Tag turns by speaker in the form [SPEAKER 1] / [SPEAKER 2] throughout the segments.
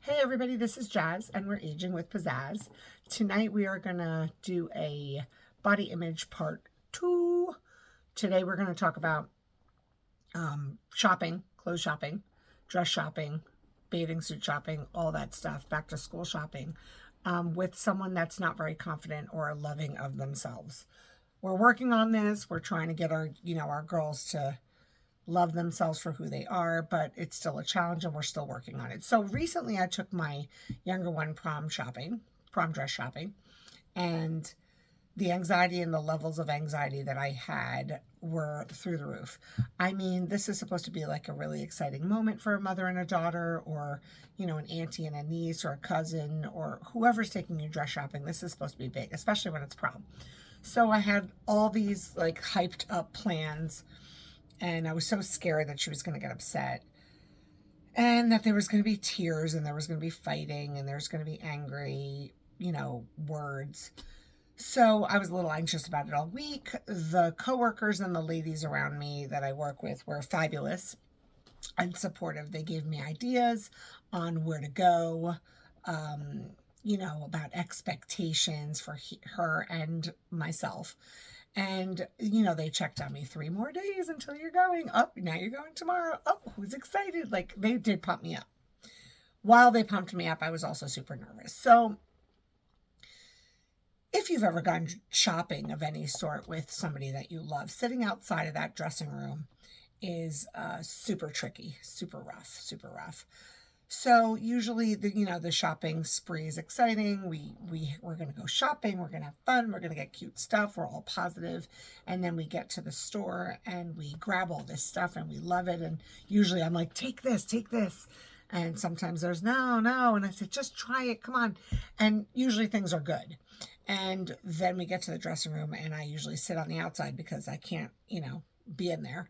[SPEAKER 1] Hey everybody, this is Jazz and we're aging with pizzazz. Tonight we are going to do a body image part 2. Today we're going to talk about shopping, clothes shopping, dress shopping, bathing suit shopping, all that stuff, back to school shopping, with someone that's not very confident or loving of themselves. We're working on this. We're trying to get our girls to love themselves for who they are, but it's still a challenge and we're still working on it. So recently I took my younger one prom dress shopping, and the anxiety and the levels of anxiety that I had were through the roof. I mean, this is supposed to be like a really exciting moment for a mother and a daughter, or, an auntie and a niece, or a cousin, or whoever's taking you dress shopping. This is supposed to be big, especially when it's prom. So I had all these like hyped up plans, and I was so scared that she was going to get upset and that there was going to be tears and there was going to be fighting and there's going to be angry, words. So I was a little anxious about it all week. The coworkers and the ladies around me that I work with were fabulous and supportive. They gave me ideas on where to go, about expectations for her and myself. And, they checked on me 3 more days until you're going. Oh, now you're going tomorrow. Oh, who's excited? Like, they did pump me up. While they pumped me up, I was also super nervous. So if you've ever gone shopping of any sort with somebody that you love, sitting outside of that dressing room is super tricky, super rough. So usually the shopping spree is exciting. We're going to go shopping. We're going to have fun. We're going to get cute stuff. We're all positive. And then we get to the store and we grab all this stuff and we love it. And usually I'm like, take this. And sometimes there's no. And I said, just try it. Come on. And usually things are good. And then we get to the dressing room and I usually sit on the outside because I can't, be in there.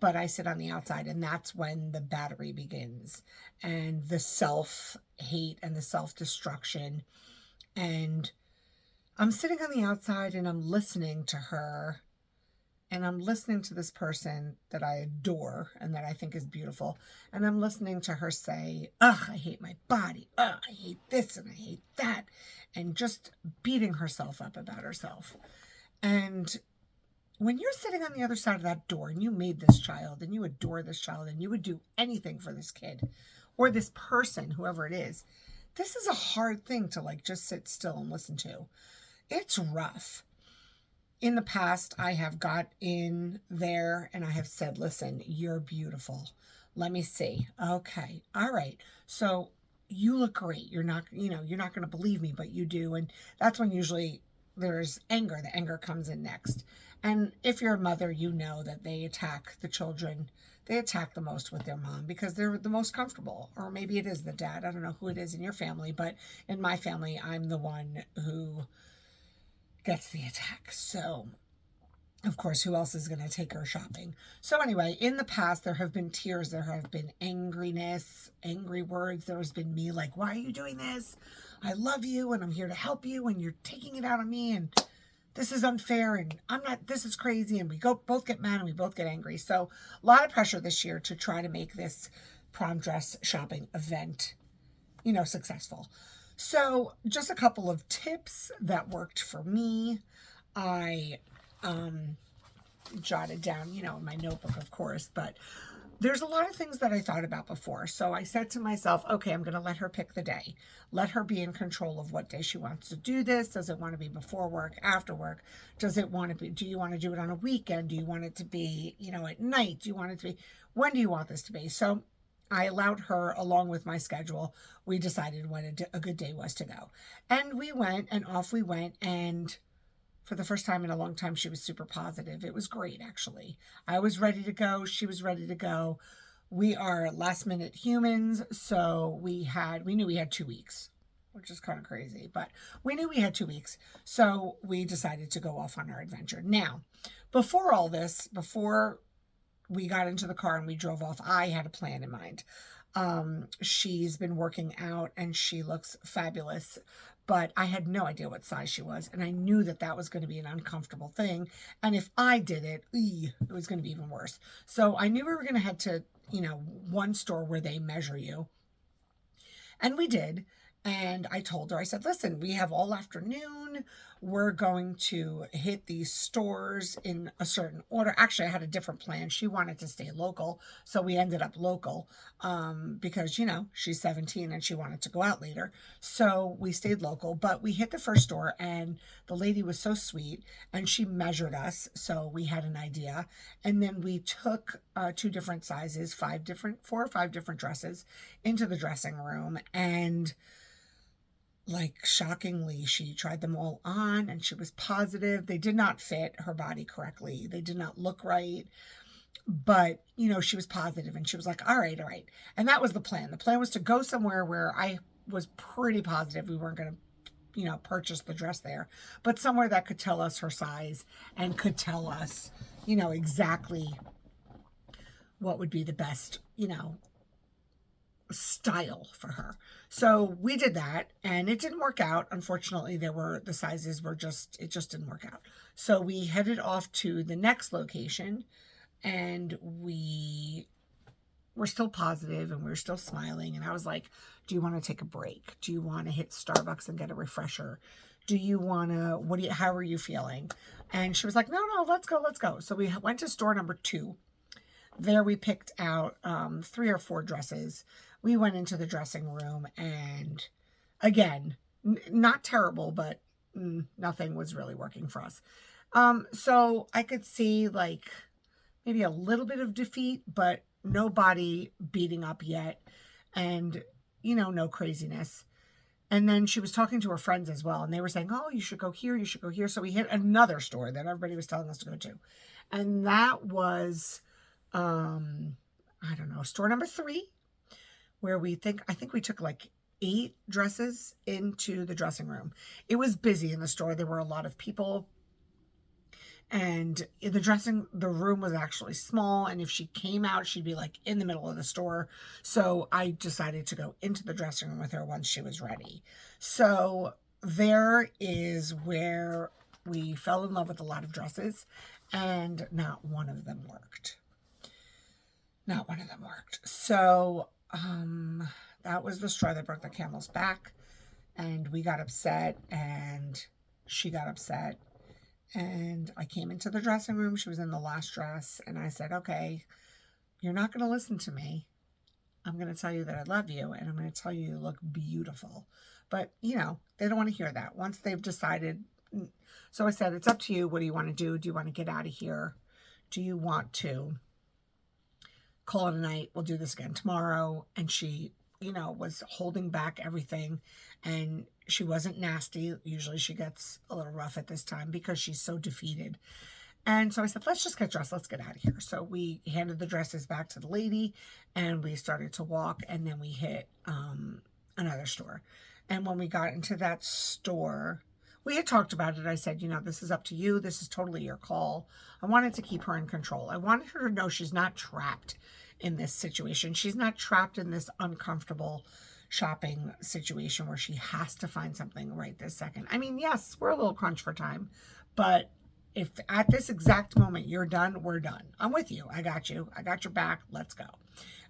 [SPEAKER 1] But I sit on the outside, and that's when the battery begins, and the self-hate and the self-destruction. And I'm sitting on the outside and I'm listening to her, and I'm listening to this person that I adore and that I think is beautiful. And I'm listening to her say, ugh, I hate my body. Ugh, I hate this and I hate that. And just beating herself up about herself. And when you're sitting on the other side of that door and you made this child and you adore this child and you would do anything for this kid or this person, whoever it is, this is a hard thing to just sit still and listen to. It's rough. In the past, I have got in there and I have said, listen, you're beautiful. Let me see. Okay. All right. So you look great. You're not going to believe me, but you do. And that's when usually there's anger. The anger comes in next. And if you're a mother, you know that they attack the children. They attack the most with their mom because they're the most comfortable. Or maybe it is the dad. I don't know who it is in your family, but in my family, I'm the one who gets the attack. So, of course, who else is going to take her shopping? So anyway, in the past, there have been tears. There have been angriness, angry words. There has been me like, why are you doing this? I love you and I'm here to help you and you're taking it out on me and this is unfair and this is crazy, and we both get mad and we both get angry. So a lot of pressure this year to try to make this prom dress shopping event, successful. So just a couple of tips that worked for me. I jotted down, in my notebook, of course, but there's a lot of things that I thought about before. So I said to myself, okay, I'm going to let her pick the day. Let her be in control of what day she wants to do this. Does it want to be before work, after work? Do you want to do it on a weekend? Do you want it to be, at night? Do you want it to be, when do you want this to be? So I allowed her, along with my schedule, we decided when a good day was to go. And we went and off we went, and for the first time in a long time, she was super positive. It was great, actually. I was ready to go. She was ready to go. We are last minute humans, so we knew we had 2 weeks, which is kind of crazy, but we knew we had 2 weeks. So we decided to go off on our adventure. Now, before all this, before we got into the car and we drove off, I had a plan in mind. She's been working out and she looks fabulous, but I had no idea what size she was. And I knew that was going to be an uncomfortable thing. And if I did it, it was going to be even worse. So I knew we were going to head to, one store where they measure you. And we did. And I told her, I said, listen, we have all afternoon. We're going to hit these stores in a certain order. Actually, I had a different plan. She wanted to stay local. So we ended up local because, you know, she's 17 and she wanted to go out later. So we stayed local. But we hit the first store and the lady was so sweet and she measured us. So we had an idea. And then we took 2 different sizes, 4 or 5 different dresses into the dressing room. And like shockingly, she tried them all on and she was positive. They did not fit her body correctly. They did not look right. But, you know, she was positive and she was like, all right, all right. And that was the plan. The plan was to go somewhere where I was pretty positive we weren't going to, you know, purchase the dress there, but somewhere that could tell us her size and could tell us, you know, exactly what would be the best, you know, style for her. So we did that and it didn't work out. Unfortunately, the sizes were just, it just didn't work out. So we headed off to the next location and we were still positive and we were still smiling. And I was like, do you want to take a break? Do you want to hit Starbucks and get a refresher? Do you want to, how are you feeling? And she was like, no, let's go, let's go. So we went to store number 2. There we picked out 3 or 4 dresses. We went into the dressing room and again, not terrible, but nothing was really working for us. So I could see like maybe a little bit of defeat, but no body beating up yet. And, you know, no craziness. And then she was talking to her friends as well. And they were saying, oh, you should go here. You should go here. So we hit another store that everybody was telling us to go to. And that was, I don't know, store number 3, where I think we took like 8 dresses into the dressing room. It was busy in the store. There were a lot of people. And in the room was actually small. And if she came out, she'd be like in the middle of the store. So I decided to go into the dressing room with her once she was ready. So there is where we fell in love with a lot of dresses and not one of them worked. Not one of them worked. So that was the straw that broke the camel's back. And we got upset and she got upset. And I came into the dressing room. She was in the last dress. And I said, okay, you're not going to listen to me. I'm going to tell you that I love you. And I'm going to tell you you look beautiful. But, you know, they don't want to hear that. Once they've decided. So I said, it's up to you. What do you want to do? Do you want to get out of here? Do you want to call it a night? We'll do this again tomorrow. And she, you know, was holding back everything. And she wasn't nasty. Usually she gets a little rough at this time because she's so defeated. And so I said, let's just get dressed. Let's get out of here. So we handed the dresses back to the lady and we started to walk. And then we hit another store. And when we got into that store, we had talked about it. I said, you know, this is up to you. This is totally your call. I wanted to keep her in control. I wanted her to know she's not trapped in this situation. She's not trapped in this uncomfortable shopping situation where she has to find something right this second. I mean, yes, we're a little crunched for time, but if at this exact moment you're done, we're done. I'm with you. I got you. I got your back. Let's go.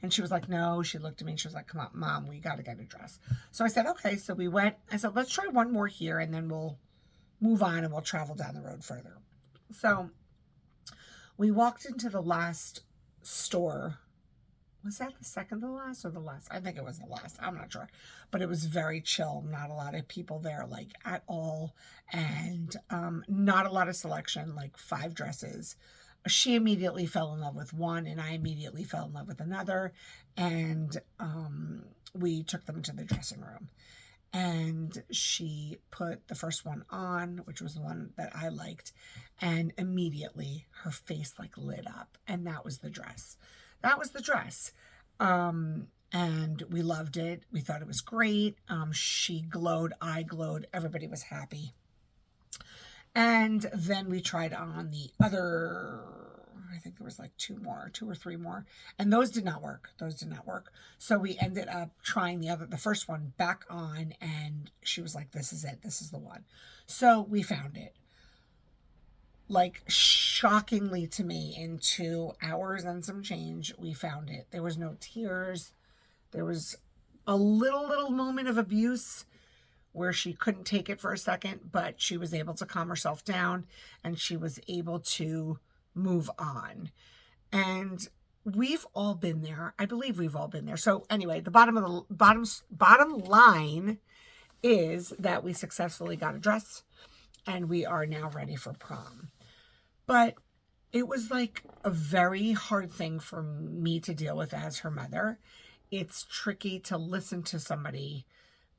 [SPEAKER 1] And she was like, no. She looked at me and she was like, come on, Mom, we got to get a dress. So I said, okay. So we went. I said, let's try one more here and then we'll move on and we'll travel down the road further. So we walked into the last store. Was that the second to last or the last? I think it was the last. I'm not sure. But it was very chill. Not a lot of people there, like, at all. And not a lot of selection, like 5 dresses. She immediately fell in love with one, and I immediately fell in love with another. And we took them to the dressing room. And she put the first one on, which was the one that I liked. And immediately her face, like, lit up. And that was the dress. That was the dress. And we loved it. We thought it was great. She glowed. I glowed. Everybody was happy. And then we tried on the other, I think there was like 2 or 3 more. And those did not work. So we ended up trying the first one back on. And she was like, this is it. This is the one. So we found it. Like, shockingly to me, in 2 hours and some change, we found it. There was no tears. There was a little moment of abuse where she couldn't take it for a second, but she was able to calm herself down and she was able to move on. And we've all been there. I believe we've all been there. So anyway, the bottom line is that we successfully got a dress and we are now ready for prom. But it was like a very hard thing for me to deal with as her mother. It's tricky to listen to somebody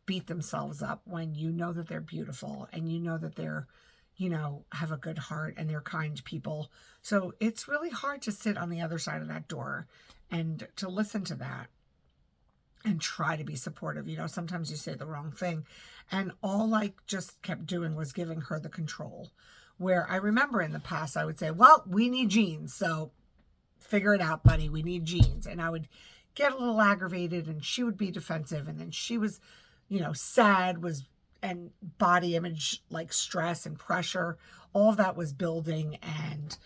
[SPEAKER 1] beat themselves up when you know that they're beautiful and you know that they're, have a good heart and they're kind people. So it's really hard to sit on the other side of that door and to listen to that and try to be supportive. Sometimes you say the wrong thing. And all I just kept doing was giving her the control. Where I remember in the past, I would say, well, we need jeans. So figure it out, buddy. We need jeans. And I would get a little aggravated and she would be defensive. And then she was, sad, and body image, like stress and pressure, all of that was building and,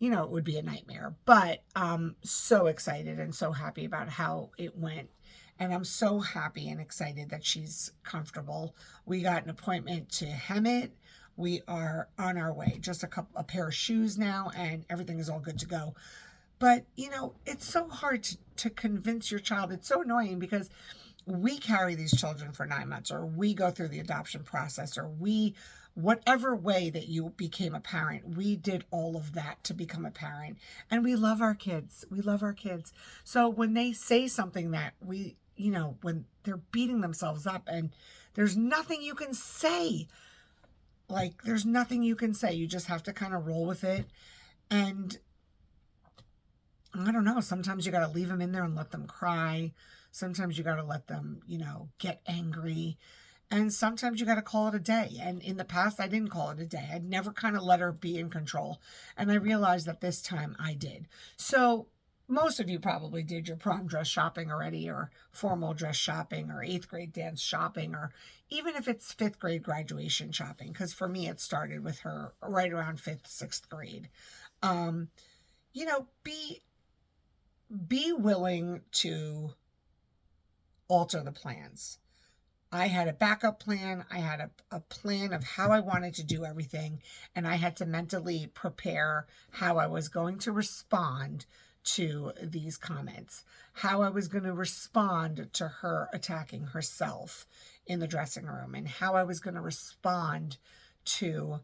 [SPEAKER 1] it would be a nightmare. But I'm so excited and so happy about how it went. And I'm so happy and excited that she's comfortable. We got an appointment to hem it. We are on our way. Just a pair of shoes now and everything is all good to go. But, it's so hard to convince your child. It's so annoying because we carry these children for 9 months, or we go through the adoption process, or whatever way that you became a parent, we did all of that to become a parent. And we love our kids. We love our kids. So when they say something that when they're beating themselves up and there's nothing you can say, there's nothing you can say. You just have to kind of roll with it. And I don't know, sometimes you got to leave them in there and let them cry. Sometimes you got to let them, get angry. And sometimes you got to call it a day. And in the past, I didn't call it a day. I'd never kind of let her be in control. And I realized that this time I did. So most of you probably did your prom dress shopping already, or formal dress shopping, or 8th grade dance shopping, or even if it's 5th grade graduation shopping. Because for me, it started with her right around 5th, 6th grade. Be willing to alter the plans. I had a backup plan. I had a plan of how I wanted to do everything. And I had to mentally prepare how I was going to respond to these comments, how I was going to respond to her attacking herself in the dressing room, and how I was going to respond to,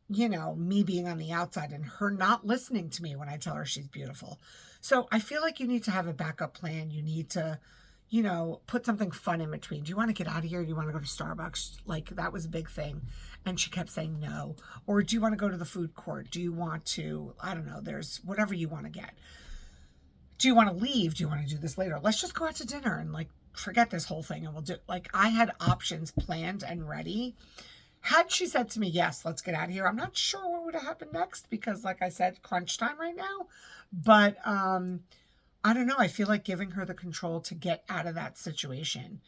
[SPEAKER 1] me being on the outside and her not listening to me when I tell her she's beautiful. So I feel like you need to have a backup plan. You need to, put something fun in between. Do you want to get out of here? Do you want to go to Starbucks? That was a big thing. And she kept saying no. Or do you want to go to the food court? Do you want to, I don't know, there's whatever you want to get. Do you want to leave? Do you want to do this later? Let's just go out to dinner and forget this whole thing and we'll do, I had options planned and ready. Had she said to me, yes, let's get out of here, I'm not sure what would have happened next because, like I said, crunch time right now. But I don't know. I feel like giving her the control to get out of that situation,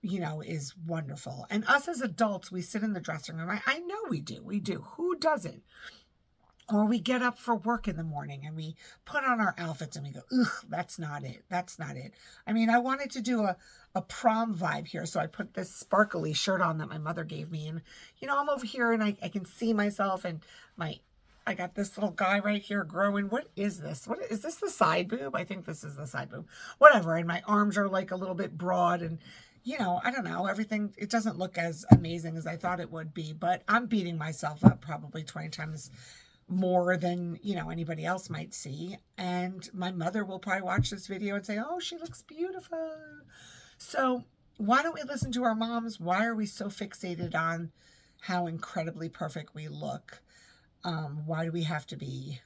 [SPEAKER 1] is wonderful. And us as adults, we sit in the dressing room. I know we do. We do. Who doesn't? Or we get up for work in the morning and we put on our outfits and we go, ugh, that's not it. That's not it. I mean, I wanted to do a prom vibe here. So I put this sparkly shirt on that my mother gave me. And, I'm over here and I can see myself and I got this little guy right here growing. What is this? What is this, the side boob? I think this is the side boob. Whatever. And my arms are a little bit broad and, I don't know, everything, it doesn't look as amazing as I thought it would be, but I'm beating myself up probably 20 times more than, anybody else might see. And my mother will probably watch this video and say, oh, she looks beautiful. So why don't we listen to our moms? Why are we so fixated on how incredibly perfect we look? Why do we have to be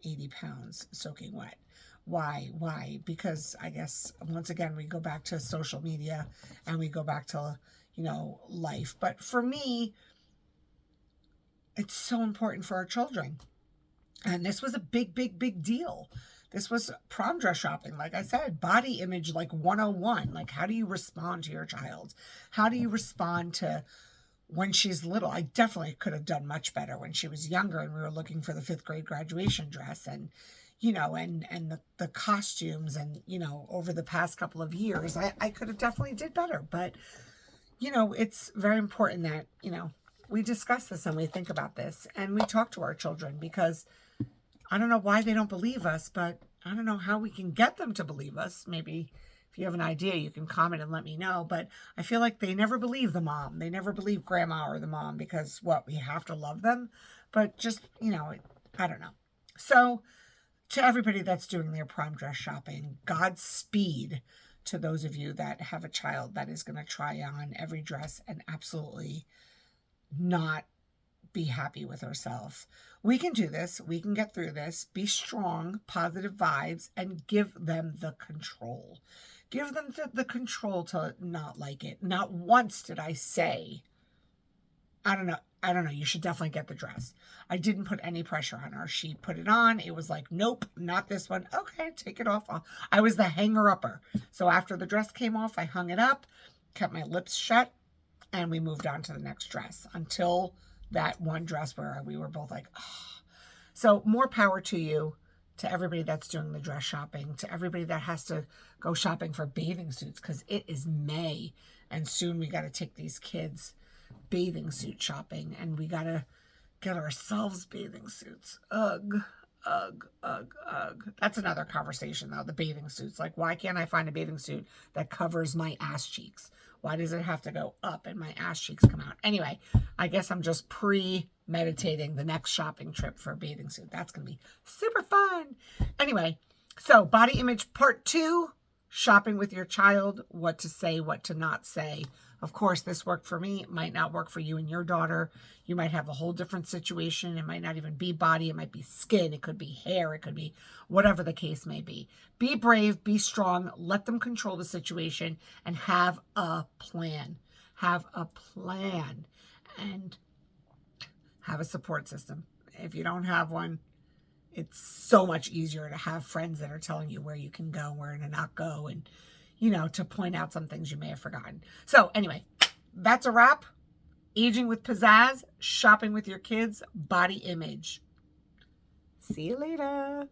[SPEAKER 1] 80 pounds soaking wet? Why? Because I guess, once again, we go back to social media and we go back to, life. But for me, it's so important for our children. And this was a big deal. This was prom dress shopping. Like I said, body image, 101. How do you respond to your child? How do you respond to when she's little? I definitely could have done much better when she was younger and we were looking for the 5th grade graduation dress. And, you know, and the costumes and, you know, over the past couple of years, I could have definitely did better. But, you know, it's very important that, you know, we discuss this and we think about this and we talk to our children, because I don't know why they don't believe us, but I don't know how we can get them to believe us. Maybe if you have an idea, you can comment and let me know. But I feel like they never believe the mom. They never believe grandma or the mom, because what, we have to love them. But just, you know, I don't know. So to everybody that's doing their prom dress shopping, Godspeed to those of you that have a child that is going to try on every dress and absolutely not be happy with herself. We can do this. We can get through this. Be strong, positive vibes, and give them the control. Give them the control to not like it. Not once did I say, I don't know. You should definitely get the dress. I didn't put any pressure on her. She put it on. It was like, nope, not this one. Okay, take it off. I was the hanger-upper. So after the dress came off, I hung it up, kept my lips shut, and we moved on to the next dress until that one dress where we were both like, oh. So more power to you, to everybody that's doing the dress shopping, to everybody that has to go shopping for bathing suits, because it is May and soon we got to take these kids bathing suit shopping and we got to get ourselves bathing suits. Ugh, ugh, ugh, ugh. That's another conversation though, the bathing suits. Like, why can't I find a bathing suit that covers my ass cheeks? Why does it have to go up and my ass cheeks come out? Anyway, I guess I'm just premeditating the next shopping trip for a bathing suit. That's going to be super fun. Anyway, so body image part 2, shopping with your child, what to say, what to not say. Of course, this worked for me. It might not work for you and your daughter. You might have a whole different situation. It might not even be body. It might be skin. It could be hair. It could be whatever the case may be. Be brave. Be strong. Let them control the situation and have a plan. Have a plan and have a support system. If you don't have one, it's so much easier to have friends that are telling you where you can go, where to not go, and you know, to point out some things you may have forgotten. So anyway, that's a wrap. Aging with Pizzazz, shopping with your kids, body image. See you later.